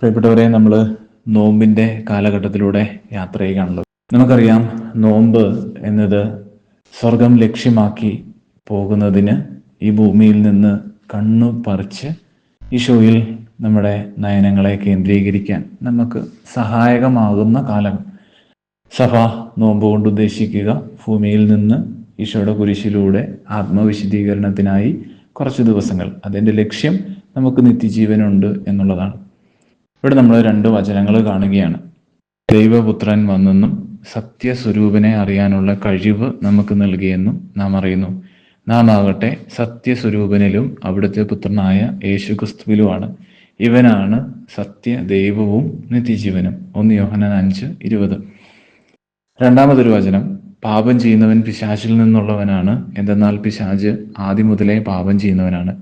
പ്രിയപ്പെട്ടവരെ, നമ്മൾ നോമ്പിൻ്റെ കാലഘട്ടത്തിലൂടെ യാത്ര ചെയ്യുകയാണല്ലോ. നമുക്കറിയാം, നോമ്പ് എന്നത് സ്വർഗം ലക്ഷ്യമാക്കി പോകുന്നതിന് ഈ ഭൂമിയിൽ നിന്ന് കണ്ണു പറിച്ച് ഈശോയിൽ നമ്മുടെ നയനങ്ങളെ കേന്ദ്രീകരിക്കാൻ നമുക്ക് സഹായകമാകുന്ന കാലം. സഭ നോമ്പ് കൊണ്ട് ഉദ്ദേശിക്കുക ഭൂമിയിൽ നിന്ന് ഈശോയുടെ കുരിശിലൂടെ ആത്മവിശുദ്ധീകരണത്തിനായി കുറച്ച് ദിവസങ്ങൾ, അതിൻ്റെ ലക്ഷ്യം നമുക്ക് നിത്യജീവനുണ്ട് എന്നുള്ളതാണ്. ഇവിടെ നമ്മൾ 2 വചനങ്ങൾ കാണുകയാണ്. ദൈവപുത്രൻ വന്നെന്നും സത്യസ്വരൂപനെ അറിയാനുള്ള കഴിവ് നമുക്ക് നൽകിയെന്നും നാം അറിയുന്നു. നാം ആകട്ടെ സത്യസ്വരൂപനിലും അവിടുത്തെ പുത്രനായ യേശുക്രിസ്തുവിലുമാണ്. ഇവനാണ് സത്യ ദൈവവും നിത്യജീവനും. 1 യോഹന്നാൻ 5:20. രണ്ടാമതൊരു വചനം, പാപം ചെയ്യുന്നവൻ പിശാചിൽ നിന്നുള്ളവനാണ്, എന്തെന്നാൽ പിശാച് ആദ്യം മുതലേ പാപം ചെയ്യുന്നവനാണ്.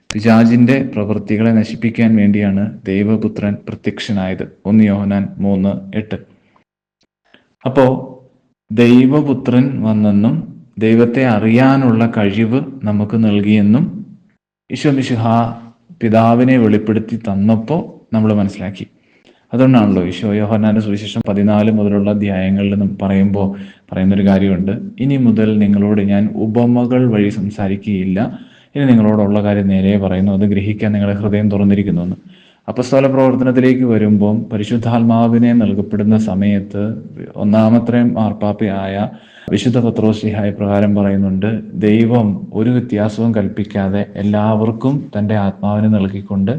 പിശാചിന്റെ പ്രവൃത്തികളെ നശിപ്പിക്കാൻ വേണ്ടിയാണ് ദൈവപുത്രൻ പ്രത്യക്ഷനായത്. 1 യോഹന്നാൻ 3:8. അപ്പോ ദൈവപുത്രൻ വന്നെന്നും ദൈവത്തെ അറിയാനുള്ള കഴിവ് നമുക്ക് നൽകിയെന്നും ഈശോ മിശിഹാ പിതാവിനെ വെളിപ്പെടുത്തി തന്നപ്പോൾ നമ്മൾ മനസ്സിലാക്കി. അതുകൊണ്ടാണല്ലോ ഈശോ യോഹന്നാന്റെ സുവിശേഷം 14 മുതലുള്ള അധ്യായങ്ങളിൽ പറയുന്നൊരു കാര്യമുണ്ട്. ഇനി മുതൽ നിങ്ങളോട് ഞാൻ ഉപമകൾ വഴി സംസാരിക്കുകയില്ല, ഇനി നിങ്ങളോടുള്ള കാര്യം നേരെ പറയുന്നു, അത് ഗ്രഹിക്കാൻ നിങ്ങളുടെ ഹൃദയം തുറന്നിരിക്കുന്നു എന്ന്. അപ്പസ്തോല പ്രവർത്തനത്തിലേക്ക് വരുമ്പം പരിശുദ്ധാത്മാവിനെ നൽകപ്പെടുന്ന സമയത്ത് ഒന്നാമത്തെ മാർപ്പാപ്പയായ വിശുദ്ധ പത്രോസ്ലീഹ പ്രകാരം പറയുന്നുണ്ട്, ദൈവം ഒരു വ്യത്യാസവും കൽപ്പിക്കാതെ എല്ലാവർക്കും തൻ്റെ ആത്മാവിനെ നൽകിക്കൊണ്ട്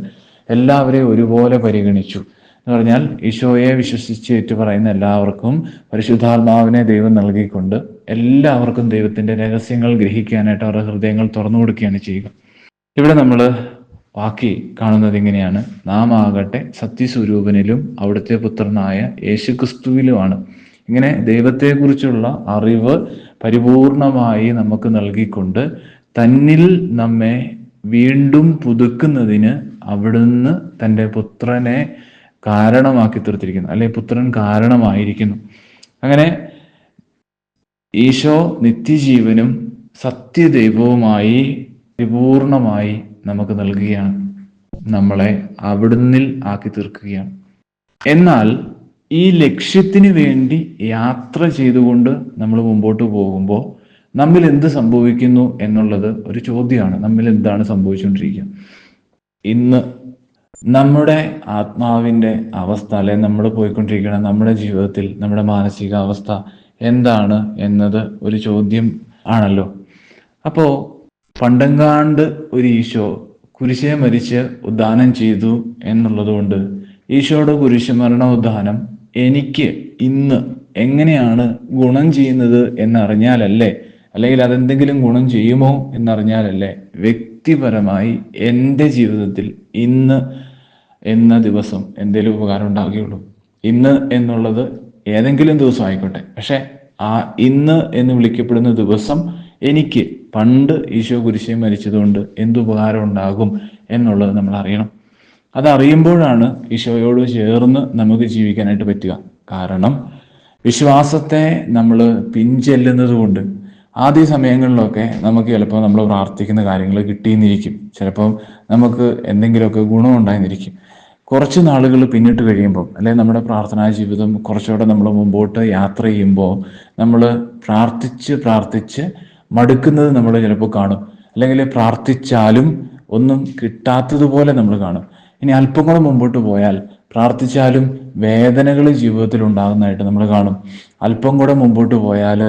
എല്ലാവരെയും ഒരുപോലെ പരിഗണിച്ചു എന്ന് പറഞ്ഞാൽ, ഈശോയെ വിശ്വസിച്ച് ഏറ്റുപറയുന്ന എല്ലാവർക്കും പരിശുദ്ധാത്മാവിനെ ദൈവം നൽകിക്കൊണ്ട് എല്ലാവർക്കും ദൈവത്തിൻ്റെ രഹസ്യങ്ങൾ ഗ്രഹിക്കാനായിട്ട് അവരുടെ ഹൃദയങ്ങൾ തുറന്നു കൊടുക്കുകയാണ് ചെയ്യുക. ഇവിടെ നമ്മൾ ബാക്കി കാണുന്നത് ഇങ്ങനെയാണ്: നാം ആകട്ടെ സത്യസ്വരൂപനിലും അവിടുത്തെ പുത്രനായ യേശുക്രിസ്തുവിലുമാണ്. ഇങ്ങനെ ദൈവത്തെക്കുറിച്ചുള്ള അറിവ് പരിപൂർണമായി നമുക്ക് നൽകിക്കൊണ്ട് തന്നിൽ നമ്മെ വീണ്ടും പുതുക്കുന്നതിന് അവിടുന്ന് തൻ്റെ പുത്രനെ കാരണമാക്കി തീർത്തിരിക്കുന്നു, അല്ലെ പുത്രൻ കാരണമായിരിക്കുന്നു. അങ്ങനെ ഈശോ നിത്യജീവനും സത്യദൈവവുമായി പരിപൂർണമായി നമുക്ക് നൽകുകയാണ്, നമ്മളെ അവിടുന്നിൽ ആക്കി തീർക്കുകയാണ്. എന്നാൽ ഈ ലക്ഷ്യത്തിന് വേണ്ടി യാത്ര ചെയ്തുകൊണ്ട് നമ്മൾ മുമ്പോട്ട് പോകുമ്പോൾ നമ്മിൽ എന്ത് സംഭവിക്കുന്നു എന്നുള്ളത് ഒരു ചോദ്യമാണ്. നമ്മിൽ എന്താണ് സംഭവിച്ചുകൊണ്ടിരിക്കുക? ഇന്ന് നമ്മുടെ ആത്മാവിൻ്റെ അവസ്ഥ, അല്ലെ നമ്മൾ പോയിക്കൊണ്ടിരിക്കുന്ന നമ്മുടെ ജീവിതത്തിൽ നമ്മുടെ മാനസികാവസ്ഥ എന്താണ് എന്നത് ഒരു ചോദ്യം ആണല്ലോ. അപ്പോൾ പണ്ടെങ്ങാണ്ട് ഒരു ഈശോ കുരിശേ മരിച്ച് ഉദ്ധാനം ചെയ്തു എന്നുള്ളത് കൊണ്ട് ഈശോയുടെ കുരിശുമരണ ഉദ്ധാനം എനിക്ക് ഇന്ന് എങ്ങനെയാണ് ഗുണം ചെയ്യുന്നത് എന്നറിഞ്ഞാലല്ലേ, അല്ലെങ്കിൽ അതെന്തെങ്കിലും ഗുണം ചെയ്യുമോ എന്നറിഞ്ഞാലല്ലേ വ്യക്തിപരമായി എൻ്റെ ജീവിതത്തിൽ ഇന്ന് എന്ന ദിവസം എന്തെങ്കിലും ഉപകാരം ഉണ്ടാവുകയുള്ളൂ. ഇന്ന് എന്നുള്ളത് ഏതെങ്കിലും ദിവസം ആയിക്കോട്ടെ, പക്ഷെ ആ ഇന്ന് എന്ന് വിളിക്കപ്പെടുന്ന ദിവസം എനിക്ക് പണ്ട് ഈശോ കുരിശിൽ മരിച്ചതുകൊണ്ട് എന്തുപകാരം ഉണ്ടാകും എന്നുള്ളത് നമ്മൾ അറിയണം. അതറിയുമ്പോഴാണ് ഈശോയോട് ചേർന്ന് നമുക്ക് ജീവിക്കാനായിട്ട് പറ്റുക. കാരണം വിശ്വാസത്തെ നമ്മൾ പിൻചെല്ലുന്നത് കൊണ്ട് ആദ്യ സമയങ്ങളിലൊക്കെ നമുക്ക് ചിലപ്പോൾ നമ്മൾ പ്രാർത്ഥിക്കുന്ന കാര്യങ്ങൾ കിട്ടിയെന്നിരിക്കും, ചിലപ്പോൾ നമുക്ക് എന്തെങ്കിലുമൊക്കെ ഗുണമുണ്ടായെന്നിരിക്കും. കുറച്ച് നാളുകൾ പിന്നിട്ട് കഴിയുമ്പോൾ, അല്ലെങ്കിൽ നമ്മുടെ പ്രാർത്ഥനാ ജീവിതം കുറച്ചുകൂടെ നമ്മൾ മുമ്പോട്ട് യാത്ര ചെയ്യുമ്പോൾ നമ്മൾ പ്രാർത്ഥിച്ച് മടുക്കുന്നത് നമ്മൾ ചിലപ്പോൾ കാണും, അല്ലെങ്കിൽ പ്രാർത്ഥിച്ചാലും ഒന്നും കിട്ടാത്തതുപോലെ നമ്മൾ കാണും. ഇനി അല്പം കൂടെ മുമ്പോട്ട് പോയാൽ പ്രാർത്ഥിച്ചാലും വേദനകൾ ജീവിതത്തിൽ ഉണ്ടാകുന്നതായിട്ട് നമ്മൾ കാണും. അല്പം കൂടെ മുമ്പോട്ട് പോയാൽ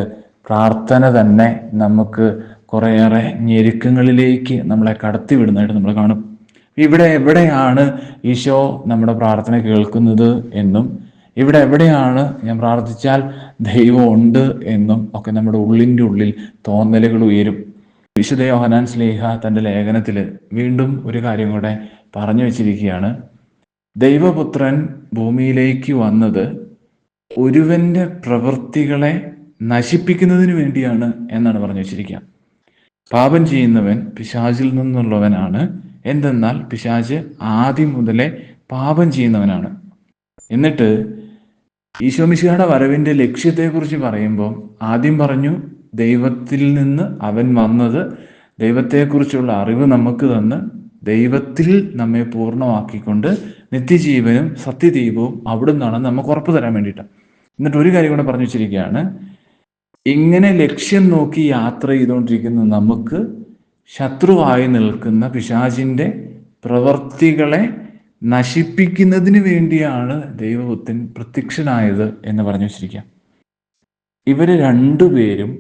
പ്രാർത്ഥന തന്നെ നമുക്ക് കുറേയേറെ ഞെരുക്കങ്ങളിലേക്ക് നമ്മളെ കടത്തി വിടുന്നതായിട്ട് നമ്മൾ കാണും. ഇവിടെ എവിടെയാണ് ഈശോ നമ്മുടെ പ്രാർത്ഥന കേൾക്കുന്നത് എന്നും ഇവിടെ എവിടെയാണ് ഞാൻ പ്രാർത്ഥിച്ചാൽ ദൈവം ഉണ്ട് എന്നും ഒക്കെ നമ്മുടെ ഉള്ളിൻ്റെ ഉള്ളിൽ തോന്നലുകൾ ഉയരും. വിശുദ്ധ യോഹന്നാൻ ശ്ലീഹ തൻ്റെ ലേഖനത്തിൽ വീണ്ടും ഒരു കാര്യം കൂടെ പറഞ്ഞു വെച്ചിരിക്കുകയാണ്. ദൈവപുത്രൻ ഭൂമിയിലേക്ക് വന്നത് ഒരുവന്റെ പ്രവൃത്തികളെ നശിപ്പിക്കുന്നതിന് വേണ്ടിയാണ് എന്നാണ് പറഞ്ഞു വെച്ചിരിക്കുക. പാപം ചെയ്യുന്നവൻ പിശാചിൽ നിന്നുള്ളവനാണ്, എന്തെന്നാൽ പിശാച് ആദ്യം മുതലേ പാപം ചെയ്യുന്നവനാണ്. എന്നിട്ട് ഈശോ മിശിഹായുടെ വരവിൻ്റെ ലക്ഷ്യത്തെക്കുറിച്ച് പറയുമ്പോൾ ആദ്യം പറഞ്ഞു ദൈവത്തിൽ നിന്ന് അവൻ വന്നത് ദൈവത്തെക്കുറിച്ചുള്ള അറിവ് നമുക്ക് തന്ന് ദൈവത്തിൽ നമ്മെ പൂർണ്ണമാക്കിക്കൊണ്ട് നിത്യജീവനും സത്യദൈവവും അവിടുന്നാണ് നമുക്ക് ഉറപ്പ് തരാൻ വേണ്ടിയിട്ട്. എന്നിട്ട് ഒരു കാര്യം കൂടെ പറഞ്ഞു വെച്ചിരിക്കുകയാണ്, ഇങ്ങനെ ലക്ഷ്യം നോക്കി യാത്ര ചെയ്തുകൊണ്ടിരിക്കുന്ന നമുക്ക് ശത്രുവായി നിൽക്കുന്ന പിശാചിന്റെ പ്രവർത്തികളെ നശിപ്പിക്കുന്നതിന് വേണ്ടിയാണ് ദൈവപുത്രൻ പ്രത്യക്ഷനായത് എന്ന് പറഞ്ഞു വെച്ചിരിക്കുക. ഇവര് രണ്ടുപേരും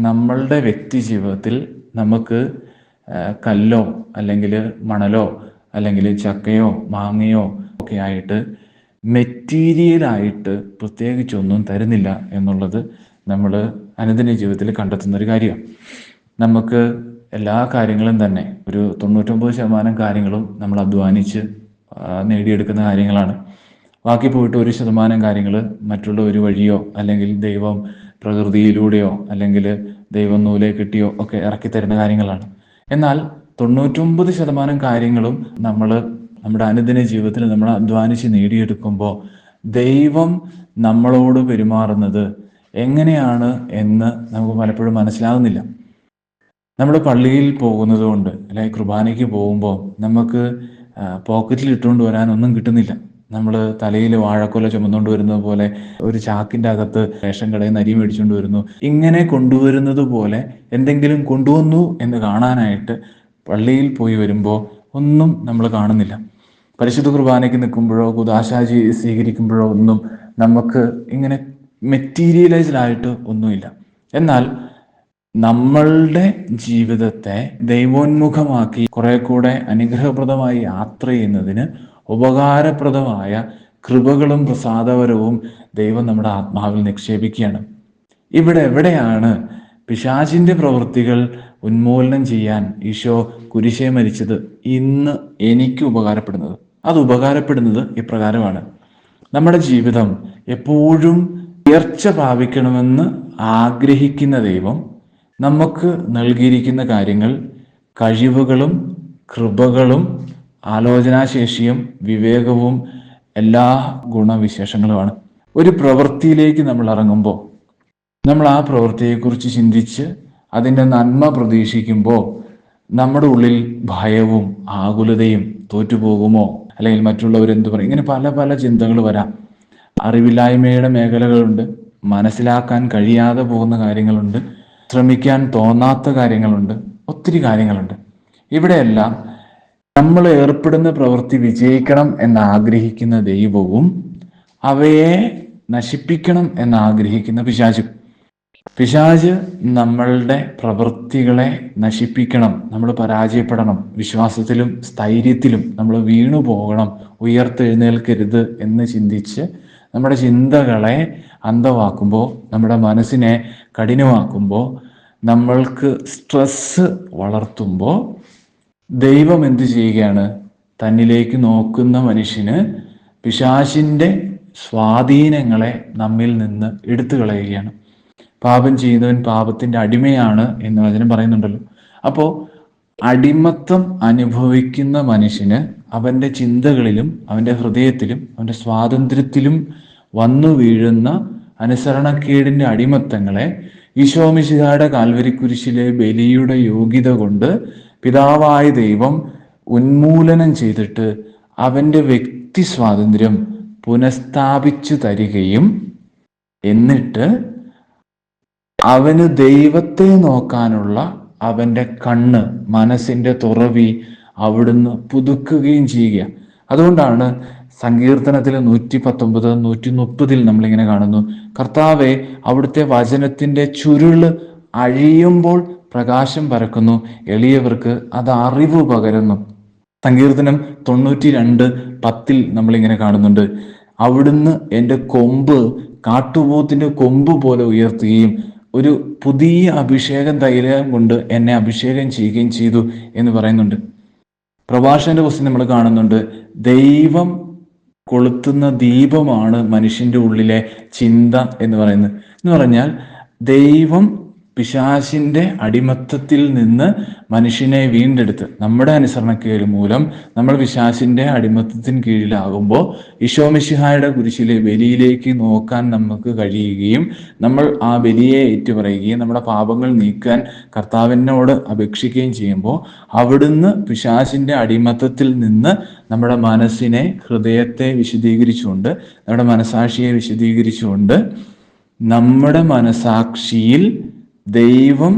നമ്മളുടെ വ്യക്തി ജീവിതത്തിൽ നമുക്ക് കല്ലോ അല്ലെങ്കിൽ മണലോ അല്ലെങ്കിൽ ചക്കയോ മാങ്ങയോ ഒക്കെ ആയിട്ട് മെറ്റീരിയലായിട്ട് പ്രത്യേകിച്ചൊന്നും തരുന്നില്ല എന്നുള്ളത് നമ്മൾ അനുദിന ജീവിതത്തിൽ കണ്ടെത്തുന്ന ഒരു കാര്യമാണ്. നമുക്ക് എല്ലാ കാര്യങ്ങളും തന്നെ ഒരു 99% കാര്യങ്ങളും നമ്മൾ അധ്വാനിച്ച് നേടിയെടുക്കുന്ന കാര്യങ്ങളാണ്. ബാക്കി പോയിട്ട് 1% കാര്യങ്ങൾ മറ്റുള്ള ഒരു വഴിയോ അല്ലെങ്കിൽ ദൈവം പ്രകൃതിയിലൂടെയോ അല്ലെങ്കിൽ ദൈവം നൂലെ കിട്ടിയോ ഒക്കെ ഇറക്കി തരുന്ന കാര്യങ്ങളാണ്. എന്നാൽ 99% കാര്യങ്ങളും നമ്മുടെ അനുദിന ജീവിതത്തിൽ നമ്മൾ അധ്വാനിച്ച് നേടിയെടുക്കുമ്പോൾ ദൈവം നമ്മളോട് പെരുമാറുന്നത് എങ്ങനെയാണ് എന്ന് നമുക്ക് പലപ്പോഴും മനസ്സിലാകുന്നില്ല. നമ്മൾ പള്ളിയിൽ പോകുന്നത് കൊണ്ട് അല്ലെങ്കിൽ കുർബാനയ്ക്ക് പോകുമ്പോൾ നമുക്ക് പോക്കറ്റിൽ ഇട്ടുകൊണ്ട് വരാനൊന്നും കിട്ടുന്നില്ല. നമ്മൾ തലയിൽ വാഴക്കൊല ചുമന്നുകൊണ്ട് വരുന്നത് പോലെ ഒരു ചാക്കിൻ്റെ അകത്ത് റേഷൻ കടയിൽ നിന്ന് അരി മേടിച്ചുകൊണ്ട് വരുന്നു. ഇങ്ങനെ കൊണ്ടുവരുന്നത് പോലെ എന്തെങ്കിലും കൊണ്ടുവന്നു എന്ന് കാണാനായിട്ട് പള്ളിയിൽ പോയി വരുമ്പോൾ ഒന്നും നമ്മൾ കാണുന്നില്ല. പരിശുദ്ധ കുർബാനയ്ക്ക് നിൽക്കുമ്പോഴോ കുദാശ സ്വീകരിക്കുമ്പോഴോ ഒന്നും നമുക്ക് ഇങ്ങനെ മെറ്റീരിയലൈസ്ഡ് ആയിട്ട് ഒന്നുമില്ല. എന്നാൽ നമ്മളുടെ ജീവിതത്തെ ദൈവോന്മുഖമാക്കി കുറെ കൂടെ അനുഗ്രഹപ്രദമായി യാത്ര ചെയ്യുന്നതിന് ഉപകാരപ്രദമായ കൃപകളും പ്രസാദപരവും ദൈവം നമ്മുടെ ആത്മാവിൽ നിക്ഷേപിക്കുകയാണ്. എവിടെയാണ് പിശാചിന്റെ പ്രവൃത്തികൾ ഉന്മൂലനം ചെയ്യാൻ ഈശോ കുരിശേ മരിച്ചത് ഇന്ന് എനിക്ക് ഉപകാരപ്പെടുന്നത്? അത് ഉപകാരപ്പെടുന്നത് ഇപ്രകാരമാണ്. നമ്മുടെ ജീവിതം എപ്പോഴും ഉയർച്ച പ്രാപിക്കണമെന്ന് ആഗ്രഹിക്കുന്ന ദൈവം നമുക്ക് നൽകിയിരിക്കുന്ന കാര്യങ്ങൾ കഴിവുകളും കൃപകളും ആലോചനാശേഷിയും വിവേകവും എല്ലാ ഗുണവിശേഷങ്ങളുമാണ്. ഒരു പ്രവൃത്തിയിലേക്ക് നമ്മൾ ഇറങ്ങുമ്പോൾ നമ്മൾ ആ പ്രവൃത്തിയെക്കുറിച്ച് ചിന്തിച്ച് അതിൻ്റെ നന്മ പ്രതീക്ഷിക്കുമ്പോൾ നമ്മുടെ ഉള്ളിൽ ഭയവും ആകുലതയും തോറ്റുപോകുമോ അല്ലെങ്കിൽ മറ്റുള്ളവരെന്തു പറയും ഇങ്ങനെ പല പല ചിന്തകൾ വരാം. അറിവില്ലായ്മയുടെ മേഖലകളുണ്ട്, മനസ്സിലാക്കാൻ കഴിയാതെ പോകുന്ന കാര്യങ്ങളുണ്ട്, ശ്രമിക്കാൻ തോന്നാത്ത കാര്യങ്ങളുണ്ട്, ഒത്തിരി കാര്യങ്ങളുണ്ട്. ഇവിടെയെല്ലാം നമ്മൾ ഏർപ്പെടുന്ന പ്രവൃത്തി വിജയിക്കണം എന്നാഗ്രഹിക്കുന്ന ദൈവവും അവയെ നശിപ്പിക്കണം എന്നാഗ്രഹിക്കുന്ന പിശാച് നമ്മളുടെ പ്രവൃത്തികളെ നശിപ്പിക്കണം, നമ്മൾ പരാജയപ്പെടണം, വിശ്വാസത്തിലും സ്ഥൈര്യത്തിലും നമ്മൾ വീണു പോകണം, ഉയർത്തെഴുന്നേൽക്കരുത് എന്ന് ചിന്തിച്ച് നമ്മുടെ ചിന്തകളെ അന്ധമാക്കുമ്പോൾ, നമ്മുടെ മനസ്സിനെ കഠിനമാക്കുമ്പോൾ, നമ്മൾക്ക് സ്ട്രെസ് വളർത്തുമ്പോൾ ദൈവം എന്ത് ചെയ്യുകയാണ്? തന്നിലേക്ക് നോക്കുന്ന മനുഷ്യന് പിശാചിന്റെ സ്വാധീനങ്ങളെ നമ്മിൽ നിന്ന് എടുത്തു കളയുകയാണ്. പാപം ചെയ്യുന്നവൻ പാപത്തിന്റെ അടിമയാണ് എന്ന് വചനം പറയുന്നുണ്ടല്ലോ. അപ്പോൾ അടിമത്തം അനുഭവിക്കുന്ന മനുഷ്യന് അവന്റെ ചിന്തകളിലും അവന്റെ ഹൃദയത്തിലും അവന്റെ സ്വാതന്ത്ര്യത്തിലും വന്നു വീഴുന്ന അനുസരണക്കേടിന്റെ അടിമത്തങ്ങളെ ഈശോ മിശിഹായുടെ കാൽവരിക്കുരിശിലെ ബലിയുടെ യോഗ്യത കൊണ്ട് പിതാവായ ദൈവം ഉന്മൂലനം ചെയ്തിട്ട് അവന്റെ വ്യക്തി സ്വാതന്ത്ര്യം പുനഃസ്ഥാപിച്ചു തരികയും എന്നിട്ട് അവന് ദൈവത്തെ നോക്കാനുള്ള അവന്റെ കണ്ണ്, മനസ്സിന്റെ തുറവി അവിടുന്ന് പുതുക്കുകയും ചെയ്യുക. അതുകൊണ്ടാണ് സങ്കീർത്തനത്തിൽ 119, 130 നമ്മളിങ്ങനെ കാണുന്നു, കർത്താവെ അവിടുത്തെ വചനത്തിന്റെ ചുരുള് അഴിയുമ്പോൾ പ്രകാശം പരക്കുന്നു, എളിയവർക്ക് അത് അറിവ് പകരുന്നു. സങ്കീർത്തനം 92:10 നമ്മളിങ്ങനെ കാണുന്നുണ്ട്, അവിടുന്ന് എൻ്റെ കൊമ്പ് കാട്ടുപോത്തിന്റെ കൊമ്പ് പോലെ ഉയർത്തുകയും ഒരു പുതിയ അഭിഷേകം തൈലം കൊണ്ട് എന്നെ അഭിഷേകം ചെയ്യുകയും ചെയ്തു എന്ന് പറയുന്നുണ്ട്. പ്രഭാഷകന്റെ പുസ്തകം നമ്മൾ കാണുന്നുണ്ട്, ദൈവം കൊളുത്തുന്ന ദീപമാണ് മനുഷ്യന്റെ ഉള്ളിലെ ചിന്ത എന്ന് പറയുന്നത്. എന്ന് പറഞ്ഞാൽ ദൈവം പിശാചിന്റെ അടിമത്തത്തിൽ നിന്ന് മനുഷ്യനെ വീണ്ടെടുത്ത്, നമ്മുടെ അനുസരണക്കേട് മൂലം നമ്മൾ പിശാചിന്റെ അടിമത്തത്തിന് കീഴിലാകുമ്പോൾ ഈശോ മിശിഹായുടെ കുരിശിലെ ബലിയിലേക്ക് നോക്കാൻ നമുക്ക് കഴിയുകയും നമ്മൾ ആ ബലിയെ ഏറ്റുപറയുകയും നമ്മുടെ പാപങ്ങൾ നീക്കാൻ കർത്താവിനോട് അപേക്ഷിക്കുകയും ചെയ്യുമ്പോൾ അവിടുന്ന് പിശാചിന്റെ അടിമത്തത്തിൽ നിന്ന് നമ്മുടെ മനസ്സിനെ, ഹൃദയത്തെ വിശുദ്ധീകരിച്ചുകൊണ്ട്, നമ്മുടെ മനസാക്ഷിയെ വിശുദ്ധീകരിച്ചുകൊണ്ട് നമ്മുടെ മനസാക്ഷിയിൽ ദൈവം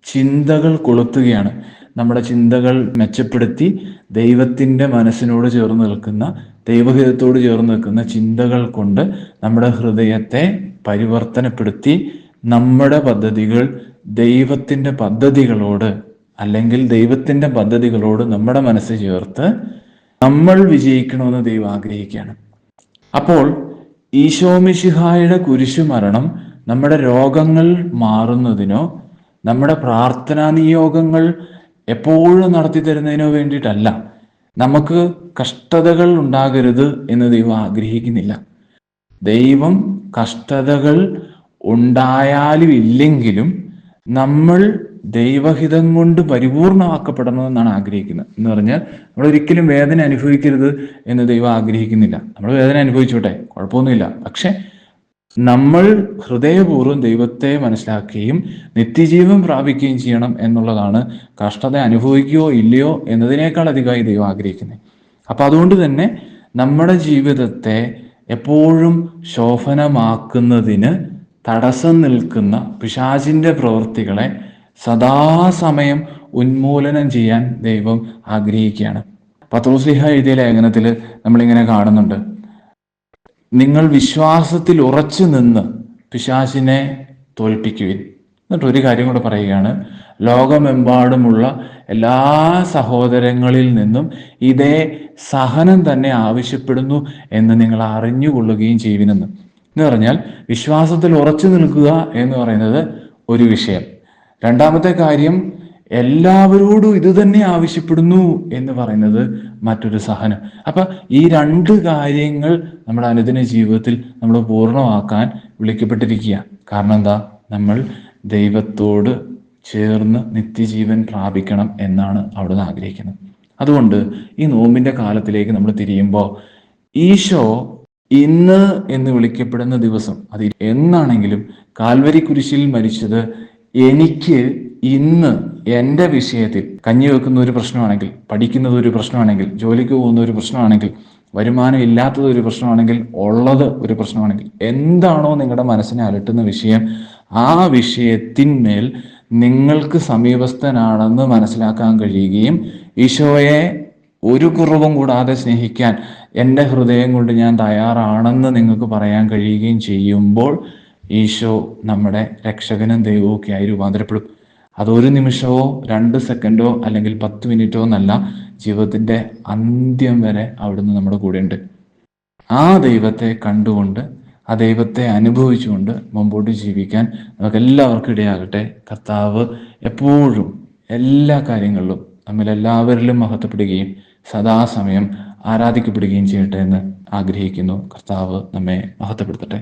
ചിന്തകൾ കൊളുത്തുകയാണ്. നമ്മുടെ ചിന്തകൾ മെച്ചപ്പെടുത്തി ദൈവത്തിൻ്റെ മനസ്സിനോട് ചേർന്ന് നിൽക്കുന്ന, ദൈവഹിതത്തോട് ചേർന്ന് നിൽക്കുന്ന ചിന്തകൾ കൊണ്ട് നമ്മുടെ ഹൃദയത്തെ പരിവർത്തനപ്പെടുത്തി നമ്മുടെ പദ്ധതികൾ ദൈവത്തിൻ്റെ പദ്ധതികളോട്, അല്ലെങ്കിൽ ദൈവത്തിൻ്റെ പദ്ധതികളോട് നമ്മുടെ മനസ്സ് ചേർത്ത് നമ്മൾ വിജയിക്കണമെന്ന് ദൈവം ആഗ്രഹിക്കുകയാണ്. അപ്പോൾ ഈശോമിശിഹായുടെ കുരിശുമരണം നമ്മുടെ രോഗങ്ങൾ മാറുന്നതിനോ നമ്മുടെ പ്രാർത്ഥനാ നിയോഗങ്ങൾ എപ്പോഴും നടത്തി തരുന്നതിനോ വേണ്ടിയിട്ടല്ല. നമുക്ക് കഷ്ടതകൾ ഉണ്ടാകരുത് എന്ന് ദൈവം ആഗ്രഹിക്കുന്നില്ല. ദൈവം കഷ്ടതകൾ ഉണ്ടായാലും ഇല്ലെങ്കിലും നമ്മൾ ദൈവഹിതം കൊണ്ട് പരിപൂർണമാക്കപ്പെടണമെന്നാണ് ആഗ്രഹിക്കുന്നത്. എന്ന് പറഞ്ഞാൽ നമ്മൾ ഒരിക്കലും വേദന അനുഭവിക്കരുത് എന്ന് ദൈവം ആഗ്രഹിക്കുന്നില്ല. നമ്മൾ വേദന അനുഭവിച്ചോട്ടെ, കുഴപ്പമൊന്നുമില്ല. പക്ഷെ നമ്മൾ ഹൃദയപൂർവ്വം ദൈവത്തെ മനസ്സിലാക്കുകയും നിത്യജീവൻ പ്രാപിക്കുകയും ചെയ്യണം എന്നുള്ളതാണ്. കഷ്ടത അനുഭവിക്കുകയോ ഇല്ലയോ എന്നതിനേക്കാൾ അധികമായി ദൈവം ആഗ്രഹിക്കുന്നത്. അപ്പം അതുകൊണ്ട് തന്നെ നമ്മുടെ ജീവിതത്തെ എപ്പോഴും ശോഭനമാക്കുന്നതിന് തടസ്സം നിൽക്കുന്ന പിശാചിൻ്റെ പ്രവൃത്തികളെ സദാസമയം ഉന്മൂലനം ചെയ്യാൻ ദൈവം ആഗ്രഹിക്കുകയാണ്. പത്രോസ്ലീഹ എഴുതിയ ലേഖനത്തിൽ നമ്മളിങ്ങനെ കാണുന്നുണ്ട്, നിങ്ങൾ വിശ്വാസത്തിൽ ഉറച്ചു നിന്ന് പിശാചിനെ തോൽപ്പിക്കുവിൻ. എന്നിട്ട് ഒരു കാര്യം കൂടെ പറയുകയാണ്, ലോകമെമ്പാടുമുള്ള എല്ലാ സഹോദരങ്ങളിൽ നിന്നും ഇതേ സഹനം തന്നെ ആവശ്യപ്പെടുന്നു എന്ന് നിങ്ങൾ അറിഞ്ഞുകൊള്ളുകയും ചെയ്യുവിനെന്ന്. എന്ന് പറഞ്ഞാൽ വിശ്വാസത്തിൽ ഉറച്ചു നിൽക്കുക എന്ന് പറയുന്നത് ഒരു വിഷയം. രണ്ടാമത്തെ കാര്യം, എല്ലാവരോടും ഇത് തന്നെ ആവശ്യപ്പെടുന്നു എന്ന് പറയുന്നത് മറ്റൊരു സഹനം. അപ്പൊ ഈ രണ്ട് കാര്യങ്ങൾ നമ്മുടെ അനുദിന ജീവിതത്തിൽ നമ്മൾ പൂർണ്ണമാക്കാൻ വിളിക്കപ്പെട്ടിരിക്കുക. കാരണം എന്താ? നമ്മൾ ദൈവത്തോട് ചേർന്ന് നിത്യജീവൻ പ്രാപിക്കണം എന്നാണ് അവിടുന്ന് ആഗ്രഹിക്കുന്നത്. അതുകൊണ്ട് ഈ നോമ്പിന്റെ കാലത്തിലേക്ക് നമ്മൾ തിരിയുമ്പോൾ ഈശോ ഇന്ന് എന്ന് വിളിക്കപ്പെടുന്ന ദിവസം, അത് എന്നാണെങ്കിലും കാൽവരി കുരിശിൽ മരിച്ചത് എനിക്ക് ഇന്ന് എൻ്റെ വിഷയത്തിൽ, കഞ്ഞി വെക്കുന്ന ഒരു പ്രശ്നമാണെങ്കിൽ, പഠിക്കുന്നത് ഒരു പ്രശ്നമാണെങ്കിൽ, ജോലിക്ക് പോകുന്ന ഒരു പ്രശ്നമാണെങ്കിൽ, വരുമാനം ഇല്ലാത്തത് ഒരു പ്രശ്നമാണെങ്കിൽ, ഉള്ളത് ഒരു പ്രശ്നമാണെങ്കിൽ, എന്താണോ നിങ്ങളുടെ മനസ്സിനെ അലട്ടുന്ന വിഷയം, ആ വിഷയത്തിന്മേൽ നിങ്ങൾക്ക് സമീപസ്ഥനാണെന്ന് മനസ്സിലാക്കാൻ കഴിയുകയും ഈശോയെ ഒരു കുറവും കൂടാതെ സ്നേഹിക്കാൻ എൻ്റെ ഹൃദയം കൊണ്ട് ഞാൻ തയ്യാറാണെന്ന് നിങ്ങൾക്ക് പറയാൻ കഴിയുകയും ചെയ്യുമ്പോൾ ഈശോ നമ്മുടെ രക്ഷകനും ദൈവമൊക്കെ ആയി രൂപാന്തരപ്പെടും. അതൊരു നിമിഷമോ 2 സെക്കൻഡോ അല്ലെങ്കിൽ 10 മിനിറ്റോ എന്നല്ല, ജീവിതത്തിൻ്റെ അന്ത്യം വരെ അവിടുന്ന് നമ്മുടെ കൂടെ ഉണ്ട്. ആ ദൈവത്തെ കണ്ടുകൊണ്ട്, ആ ദൈവത്തെ അനുഭവിച്ചുകൊണ്ട് മുമ്പോട്ട് ജീവിക്കാൻ നമുക്ക് എല്ലാവർക്കും ഇടയാകട്ടെ. കർത്താവ് എപ്പോഴും എല്ലാ കാര്യങ്ങളിലും നമ്മിലെല്ലാവരിലും മഹത്വപ്പെടുകയും സദാസമയം ആരാധിക്കപ്പെടുകയും ചെയ്യട്ടെ എന്ന് ആഗ്രഹിക്കുന്നു. കർത്താവ് നമ്മെ മഹത്വപ്പെടുത്തട്ടെ.